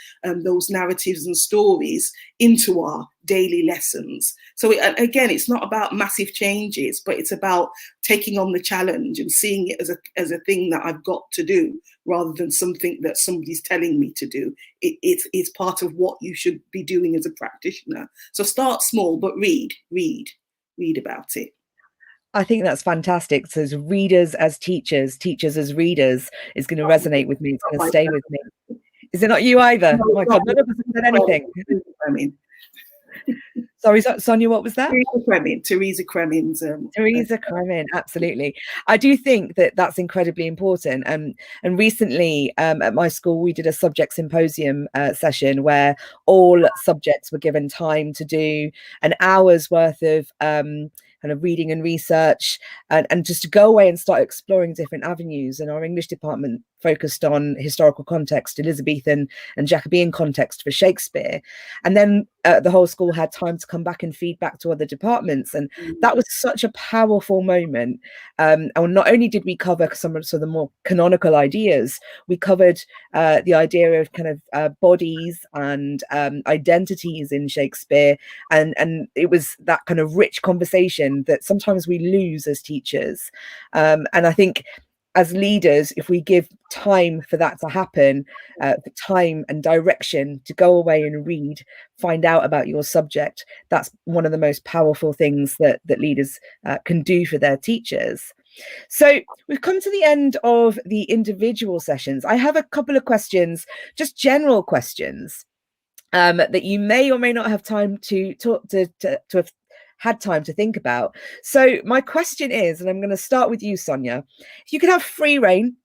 those narratives and stories into our daily lessons. So again, it's not about massive changes, but it's about taking on the challenge and seeing it as a thing that I've got to do, rather than something that somebody's telling me to do. It's part of what you should be doing as a practitioner. So start small, but read about it. I think that's fantastic. So as readers as teachers, teachers as readers is going to resonate with me. It's going to stay with me. Is it not you either? No, Oh my God, none of us have said anything. I mean, sorry, Sonia, what was that? Teresa Kremin's. Teresa Kremin, absolutely. I do think that that's incredibly important. And recently at my school, we did a subject symposium session where all subjects were given time to do an hour's worth of kind of reading and research, and just to go away and start exploring different avenues. And our English department focused on historical context, Elizabethan and Jacobean context for Shakespeare. And then the whole school had time to come back and feedback to other departments. And that was such a powerful moment. And not only did we cover some of the more canonical ideas, we covered the idea of kind of bodies and identities in Shakespeare. And it was that kind of rich conversation that sometimes we lose as teachers. And I think as leaders, if we give time for that to happen, the time and direction to go away and read, find out about your subject, that's one of the most powerful things that leaders can do for their teachers. So we've come to the end of the individual sessions. I have a couple of questions, just general questions that you may or may not have time to have had time to think about. So my question is, and I'm going to start with you, Sonia, if you could have free reign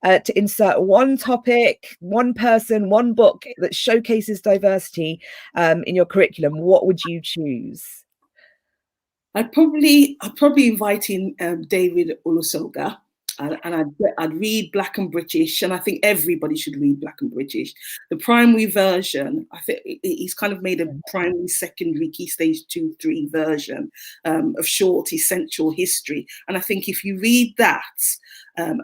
to insert one topic, one person, one book that showcases diversity in your curriculum, what would you choose? I'd probably invite in David Olusoga, and I'd read Black and British, and I think everybody should read Black and British. The primary version, I think he's kind of made a primary, secondary, key stage 2, 3 version of short, essential history. And I think if you read that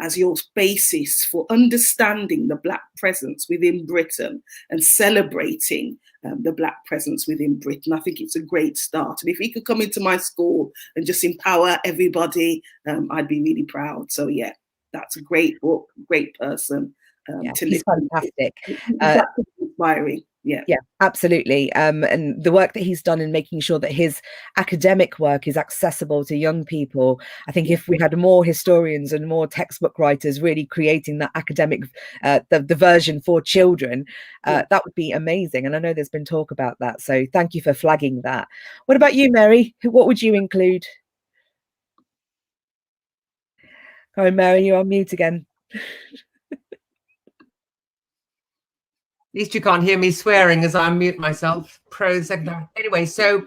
as your basis for understanding the Black presence within Britain and celebrating the Black presence within Britain, I think it's a great start. And if he could come into my school and just empower everybody, I'd be really proud. So yeah, that's a great book, great person. He's fantastic. Exactly inspiring. Yeah, absolutely. And the work that he's done in making sure that his academic work is accessible to young people. I think if we had more historians and more textbook writers really creating that academic, the version for children, that would be amazing. And I know there's been talk about that. So thank you for flagging that. What about you, Mary? What would you include? Oh, Mary, you're on mute again. At least you can't hear me swearing as I mute myself. Pro secondary. Anyway, so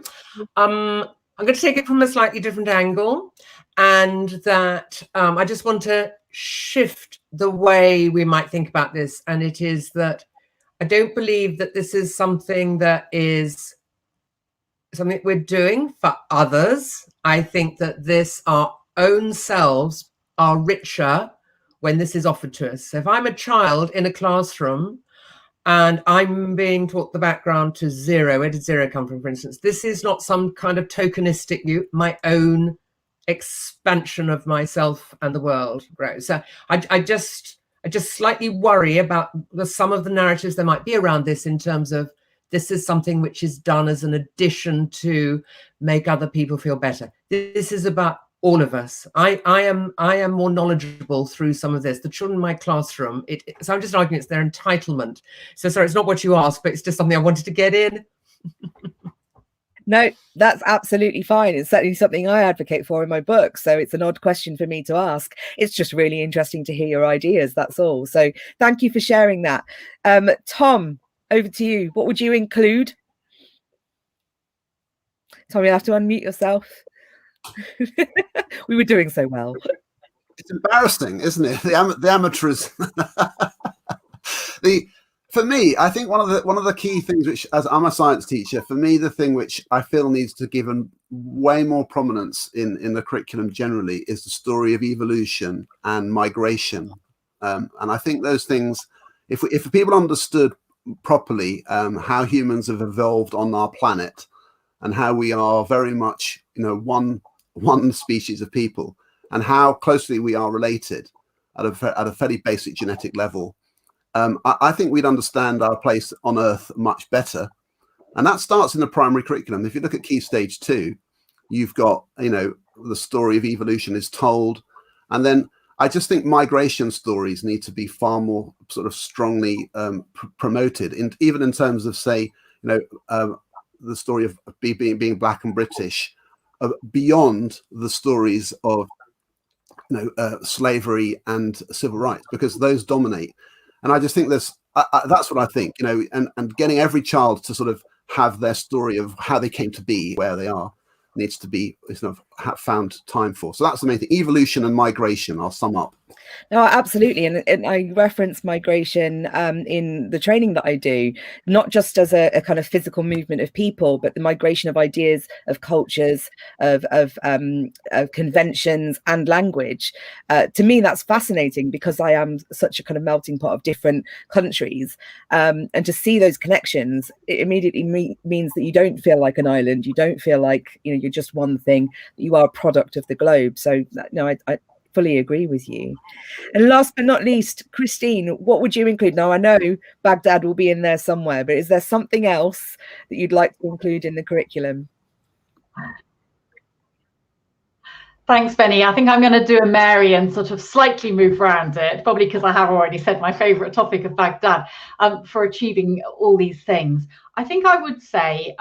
I'm going to take it from a slightly different angle, and that I just want to shift the way we might think about this. And it is that I don't believe that this is something that is something we're doing for others. I think that our own selves are richer when this is offered to us. So if I'm a child in a classroom and I'm being taught the background to zero, where did zero come from, for instance? This is not some kind of tokenistic, my own expansion of myself and the world. Right. So I just slightly worry about some of the narratives there might be around this, in terms of this is something which is done as an addition to make other people feel better. This is about all of us. I am more knowledgeable through some of this. The children in my classroom, so I'm just arguing it's their entitlement. So sorry, it's not what you asked, but it's just something I wanted to get in. No, that's absolutely fine. It's certainly something I advocate for in my book. So it's an odd question for me to ask. It's just really interesting to hear your ideas. That's all. So thank you for sharing that. Tom, over to you. What would you include? Tom, you'll have to unmute yourself. We were doing so well. It's embarrassing, isn't it? The amateurs. For me, I think one of the key things, which, as I'm a science teacher, for me, the thing which I feel needs to give way more prominence in the curriculum generally is the story of evolution and migration. And I think those things, if people understood properly how humans have evolved on our planet and how we are very much, one species of people, and how closely we are related at a fairly basic genetic level, I think we'd understand our place on Earth much better. And that starts in the primary curriculum. If you look at Key Stage 2, you've got, the story of evolution is told. And then I just think migration stories need to be far more sort of strongly promoted, even in terms of, say, the story of being Black and British, beyond the stories of slavery and civil rights, because those dominate. And I just think that's what I think, and getting every child to sort of have their story of how they came to be where they are needs to be sort of found time for. So that's the main thing. Evolution and migration, I'll sum up. No, absolutely. And I reference migration in the training that I do, not just as a kind of physical movement of people, but the migration of ideas, of cultures, of conventions and language. To me, that's fascinating because I am such a kind of melting pot of different countries. And to see those connections, it immediately means that you don't feel like an island. You don't feel like, you're just one thing. You are a product of the globe. So, no, I fully agree with you. And last but not least, Christine, what would you include? Now, I know Baghdad will be in there somewhere, but is there something else that you'd like to include in the curriculum? Thanks, Benny. I think I'm going to do a Mary and sort of slightly move around it, probably because I have already said my favourite topic of Baghdad, for achieving all these things. I think I would say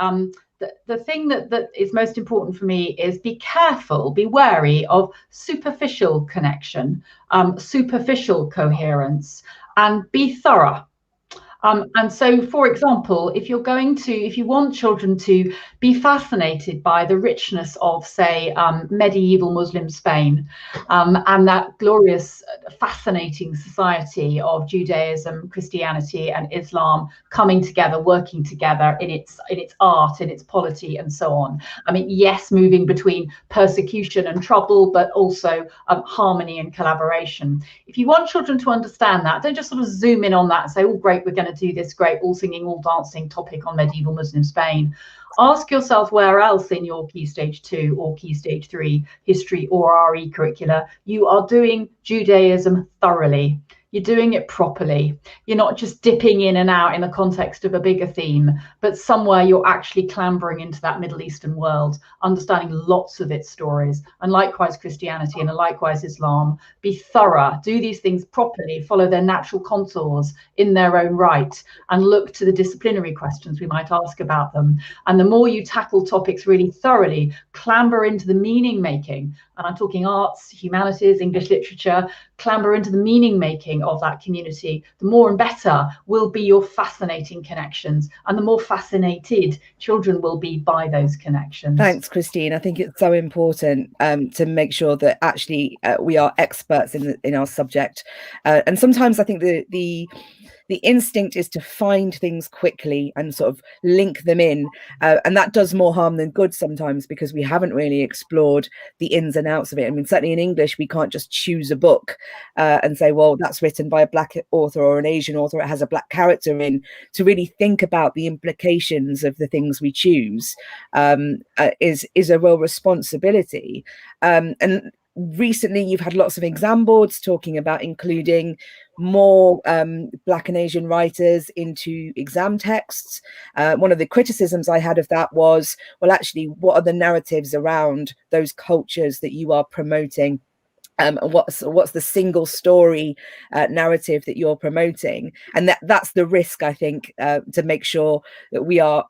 the thing that is most important for me is be careful, be wary of superficial connection, superficial coherence, and be thorough. And so, for example, if you want children to be fascinated by the richness of, say, medieval Muslim Spain, and that glorious, fascinating society of Judaism, Christianity, and Islam coming together, working together in its art, in its polity, and so on. I mean, yes, moving between persecution and trouble, but also harmony and collaboration. If you want children to understand that, don't just sort of zoom in on that and say, oh, great, we're going to do this great all singing, all dancing topic on medieval Muslim Spain. Ask yourself where else in your Key Stage 2 or Key Stage 3 history or RE curricula you are doing Judaism thoroughly. You're doing it properly. You're not just dipping in and out in the context of a bigger theme, but somewhere you're actually clambering into that Middle Eastern world, understanding lots of its stories, and likewise Christianity and likewise Islam. Be thorough, do these things properly, follow their natural contours in their own right, and look to the disciplinary questions we might ask about them. And the more you tackle topics really thoroughly, clamber into the meaning making, and I'm talking arts, humanities, English literature, clamber into the meaning making of that community, the more and better will be your fascinating connections, and the more fascinated children will be by those connections. Thanks, Christine. I think it's so important to make sure that actually we are experts in our subject, and sometimes I think the instinct is to find things quickly and sort of link them in, and that does more harm than good sometimes, because we haven't really explored the ins and outs of it. I mean, certainly in English, we can't just choose a book and say, well, that's written by a Black author or an Asian author, it has a Black character in. To really think about the implications of the things we choose is a real responsibility. And recently you've had lots of exam boards talking about including more Black and Asian writers into exam texts. One of the criticisms I had of that was, well, actually, what are the narratives around those cultures that you are promoting? What's the single story narrative that you're promoting? And that's the risk, I think, to make sure that we are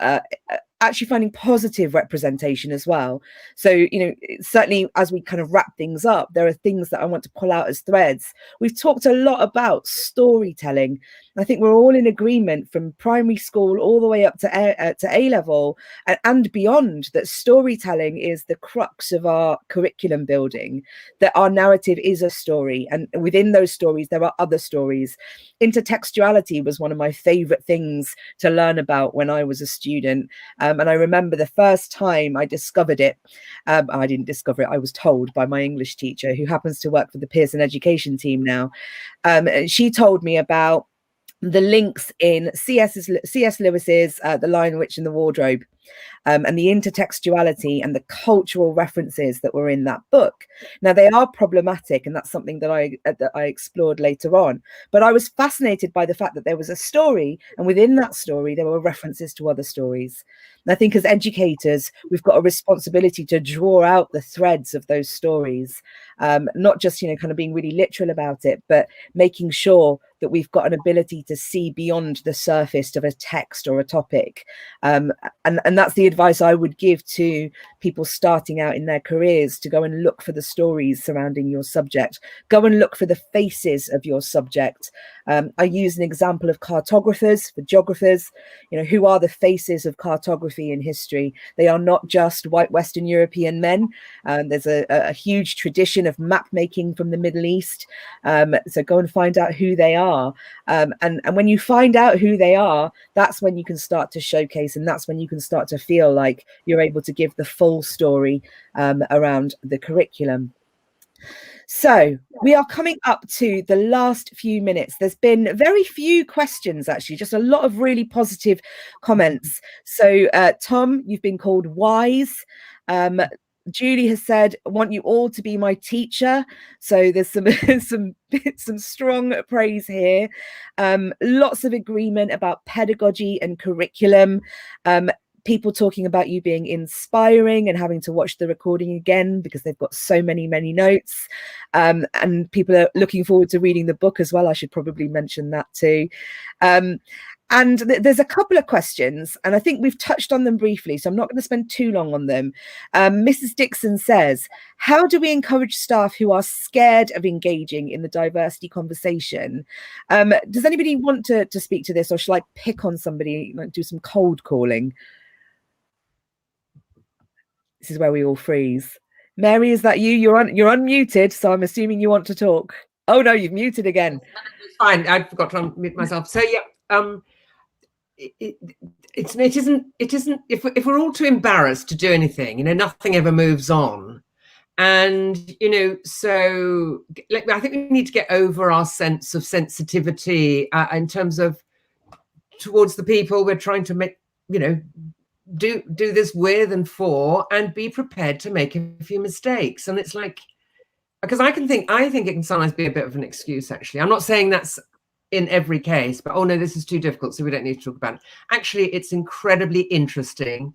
actually finding positive representation as well. So, you know, certainly as we kind of wrap things up, there are things that I want to pull out as threads. We've talked a lot about storytelling. I think we're all in agreement from primary school all the way up to A level and beyond, that storytelling is the crux of our curriculum building, that our narrative is a story, and within those stories there are other stories. Intertextuality was one of my favorite things to learn about when I was a student, and I remember the first time I discovered it. I didn't discover it, I was told by my English teacher, who happens to work for the Pearson education team now. And she told me about the links in C.S. Lewis's The Lion, Witch and the Wardrobe, and the intertextuality and the cultural references that were in that book. Now, they are problematic, and that's something that I explored later on. But I was fascinated by the fact that there was a story, and within that story, there were references to other stories. And I think as educators, we've got a responsibility to draw out the threads of those stories, not just, you know, kind of being really literal about it, but making sure that we've got an ability to see beyond the surface of a text or a topic. And that's the advice I would give to people starting out in their careers, to go and look for the stories surrounding your subject. Go and look for the faces of your subject. I use an example of cartographers, for geographers. You know, who are the faces of cartography in history? They are not just white Western European men. There's a huge tradition of map making from the Middle East. So go and find out who they are. And when you find out who they are, that's when you can start to showcase, and that's when you can start to feel like you're able to give the full story around the curriculum. So we are coming up to the last few minutes. There's been very few questions, actually, just a lot of really positive comments. So Tom, you've been called wise. Julie has said, I want you all to be my teacher. So there's some strong praise here. Lots of agreement about pedagogy and curriculum. People talking about you being inspiring and having to watch the recording again because they've got so many notes. And people are looking forward to reading the book as well. I should probably mention that too. And there's a couple of questions, and I think we've touched on them briefly, so I'm not going to spend too long on them. Mrs. Dixon says, how do we encourage staff who are scared of engaging in the diversity conversation? Does anybody want to speak to this, or shall I pick on somebody, like do some cold calling? This is where we all freeze. Mary, is that you? You're unmuted, so I'm assuming you want to talk. Oh no, you've muted again. It's fine. I forgot to unmute myself. So yeah, it isn't if we're all too embarrassed to do anything, you know, nothing ever moves on. And, you know, so like, I think we need to get over our sense of sensitivity in terms of towards the people we're trying to make, you know, do this with and for, and be prepared to make a few mistakes. And it's like, because I think it can sometimes be a bit of an excuse, actually. I'm not saying that's in every case, but oh no, this is too difficult, so we don't need to talk about it. Actually, it's incredibly interesting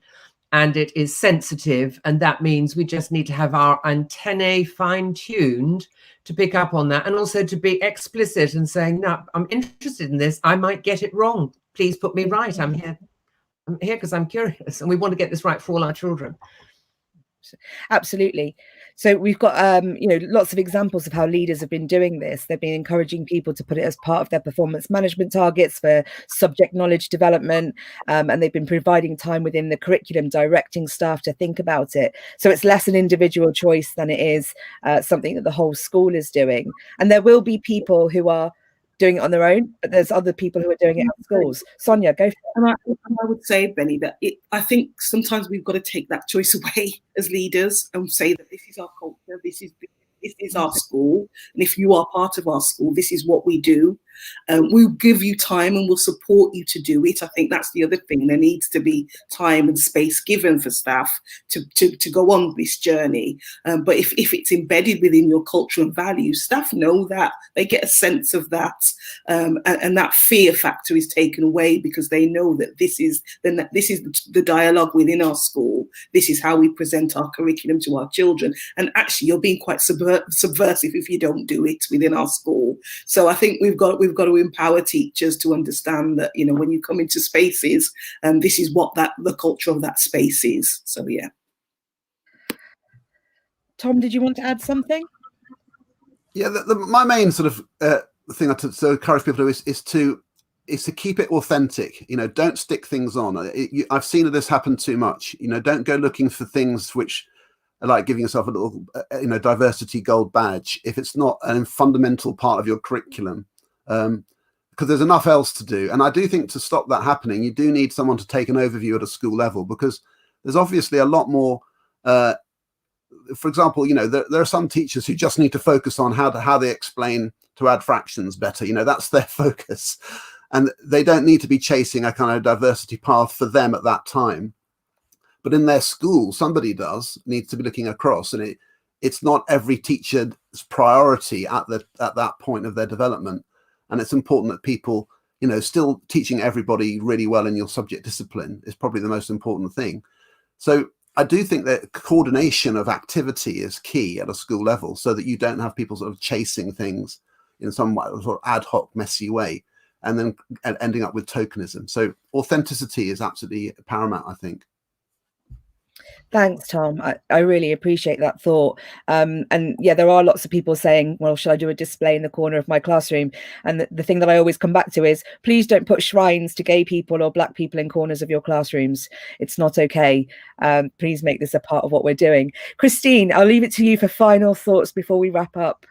and it is sensitive, and that means we just need to have our antennae fine-tuned to pick up on that, and also to be explicit and saying, no, I'm interested in this, I might get it wrong, please put me right. I'm here because I'm curious, and we want to get this right for all our children. Absolutely. So we've got you know, lots of examples of how leaders have been doing this. They've been encouraging people to put it as part of their performance management targets for subject knowledge development, and they've been providing time within the curriculum, directing staff to think about it. So it's less an individual choice than it is something that the whole school is doing. And there will be people who are doing it on their own, but there's other people who are doing it at schools. Sonia, go for it. And I would say, Bennie, that I think sometimes we've got to take that choice away as leaders and say that this is our culture, this is our school, and if you are part of our school, this is what we do. We'll give you time and we'll support you to do it. I think that's the other thing. There needs to be time and space given for staff to go on this journey. But if it's embedded within your culture and values, staff know that, they get a sense of that, and that fear factor is taken away because they know that this is the dialogue within our school. This is how we present our curriculum to our children. And actually, you're being quite subversive if you don't do it within our school. So I think we've got we've got to empower teachers to understand that, you know, when you come into spaces, this is what the culture of that space is. So yeah. Tom, did you want to add something? Yeah, my main sort of thing to encourage people to do is to keep it authentic. You know, don't stick things on. I've seen this happen too much. You know, don't go looking for things which are like giving yourself a little, you know, diversity gold badge if it's not a fundamental part of your curriculum. Because there's enough else to do. And I do think to stop that happening, you do need someone to take an overview at a school level, because there's obviously a lot more. For example, you know, there are some teachers who just need to focus on how they explain to add fractions better. You know, that's their focus. And they don't need to be chasing a kind of diversity path for them at that time. But in their school, somebody needs to be looking across, and it's not every teacher's priority at that point of their development. And it's important that people, you know, still teaching everybody really well in your subject discipline is probably the most important thing. So I do think that coordination of activity is key at a school level, so that you don't have people sort of chasing things in some sort of ad hoc, messy way, and then ending up with tokenism. So authenticity is absolutely paramount, I think. Thanks, Tom. I really appreciate that thought. And yeah, there are lots of people saying, well, should I do a display in the corner of my classroom? And the thing that I always come back to is, please don't put shrines to gay people or black people in corners of your classrooms. It's not okay. Please make this a part of what we're doing. Christine, I'll leave it to you for final thoughts before we wrap up.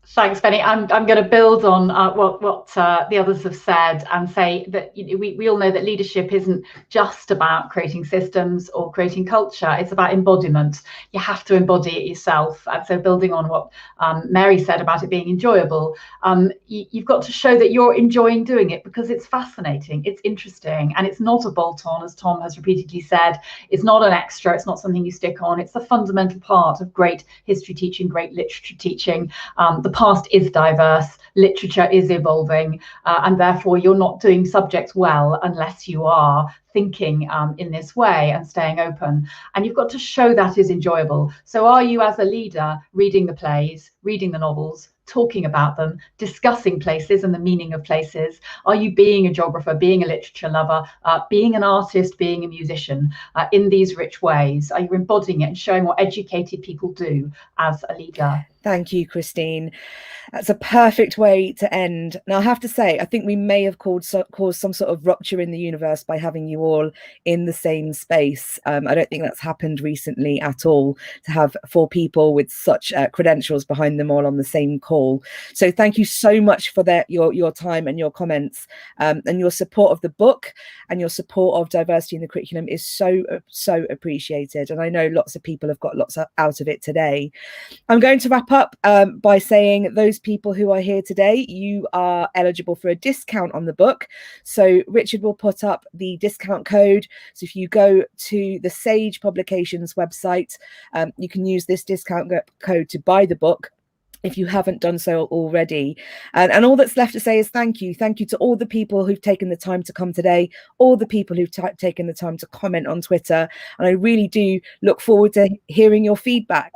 Thanks, Benny. I'm going to build on what the others have said and say that, you know, we all know that leadership isn't just about creating systems or creating culture. It's about embodiment. You have to embody it yourself. And so building on what Mary said about it being enjoyable, you've got to show that you're enjoying doing it, because it's fascinating, it's interesting, and it's not a bolt-on, as Tom has repeatedly said. It's not an extra, it's not something you stick on. It's a fundamental part of great history teaching, great literature teaching. The past is diverse, literature is evolving, and therefore you're not doing subjects well unless you are thinking in this way and staying open. And you've got to show that is enjoyable. So are you, as a leader, reading the plays, reading the novels, talking about them, discussing places and the meaning of places? Are you being a geographer, being a literature lover, being an artist, being a musician in these rich ways? Are you embodying it and showing what educated people do as a leader? Thank you, Christine. That's a perfect way to end. Now, I have to say, I think we may have caused some sort of rupture in the universe by having you all in the same space. I don't think that's happened recently at all, to have 4 people with such credentials behind them all on the same call. So thank you so much for your time and your comments, and your support of the book and your support of diversity in the curriculum is so appreciated. And I know lots of people have got lots out of it today. I'm going to wrap up by saying those people who are here today, you are eligible for a discount on the book. So Richard will put up the discount code. So if you go to the Sage Publications website, you can use this discount code to buy the book, if you haven't done so already. And all that's left to say is thank you. Thank you to all the people who've taken the time to come today, all the people who've taken the time to comment on Twitter. And I really do look forward to hearing your feedback.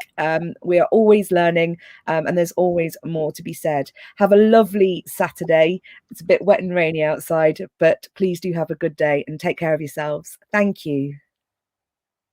We are always learning, and there's always more to be said. Have a lovely Saturday. It's a bit wet and rainy outside, but please do have a good day and take care of yourselves. Thank you.